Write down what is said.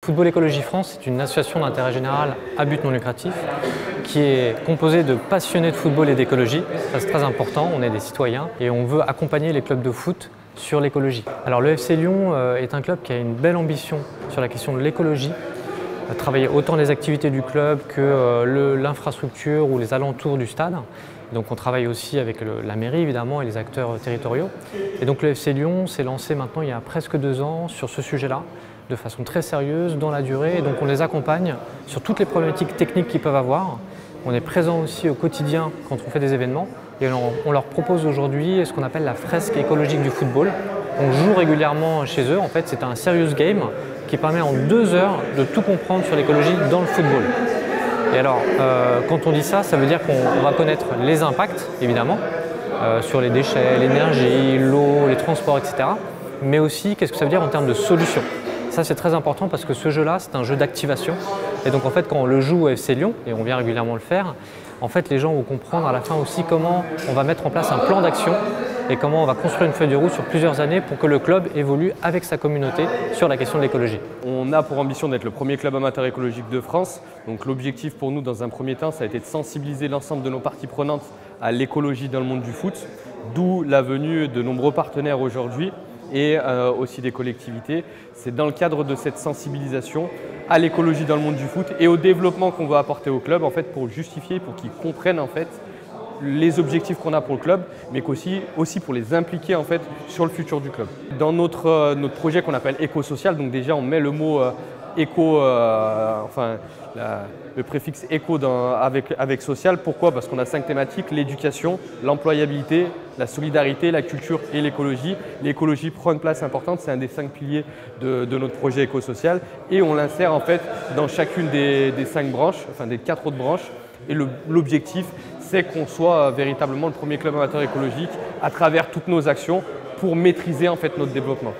Football Écologie France est une association d'intérêt général à but non lucratif qui est composée de passionnés de football et d'écologie. Ça, c'est très important, on est des citoyens et on veut accompagner les clubs de foot sur l'écologie. Alors le FC Lyon est un club qui a une belle ambition sur la question de l'écologie, travailler autant les activités du club que l'infrastructure ou les alentours du stade. Donc on travaille aussi avec la mairie évidemment et les acteurs territoriaux. Et donc le FC Lyon s'est lancé maintenant il y a presque 2 ans sur ce sujet-là, de façon très sérieuse, dans la durée. Et donc on les accompagne sur toutes les problématiques techniques qu'ils peuvent avoir. On est présent aussi au quotidien quand on fait des événements. Et on leur propose aujourd'hui ce qu'on appelle la fresque écologique du football. On joue régulièrement chez eux. En fait, c'est un serious game qui permet en 2 heures de tout comprendre sur l'écologie dans le football. Et alors, quand on dit ça, ça veut dire qu'on va connaître les impacts, évidemment, sur les déchets, l'énergie, l'eau, les transports, etc. Mais aussi, qu'est-ce que ça veut dire en termes de solutions. Ça, c'est très important parce que ce jeu-là, c'est un jeu d'activation. Et donc, en fait, quand on le joue au FC Lyon, et on vient régulièrement le faire, en fait, les gens vont comprendre à la fin aussi comment on va mettre en place un plan d'action et comment on va construire une feuille de route sur plusieurs années pour que le club évolue avec sa communauté sur la question de l'écologie. On a pour ambition d'être le premier club amateur écologique de France. Donc l'objectif pour nous, dans un premier temps, ça a été de sensibiliser l'ensemble de nos parties prenantes à l'écologie dans le monde du foot, d'où la venue de nombreux partenaires aujourd'hui et aussi des collectivités. C'est dans le cadre de cette sensibilisation à l'écologie dans le monde du foot et au développement qu'on veut apporter au club, en fait, pour justifier, pour qu'ils comprennent en fait les objectifs qu'on a pour le club, mais aussi pour les impliquer en fait sur le futur du club. Dans notre projet qu'on appelle éco-social, donc déjà on met le mot éco, le préfixe éco avec social. Pourquoi? Parce qu'on a 5 thématiques: l'éducation, l'employabilité, la solidarité, la culture et l'écologie. L'écologie prend une place importante, c'est un des 5 piliers de notre projet éco-social et on l'insère en fait dans chacune des 5 branches, enfin des 4 autres branches. Et l'objectif, c'est qu'on soit véritablement le premier club amateur écologique à travers toutes nos actions pour maîtriser en fait notre développement.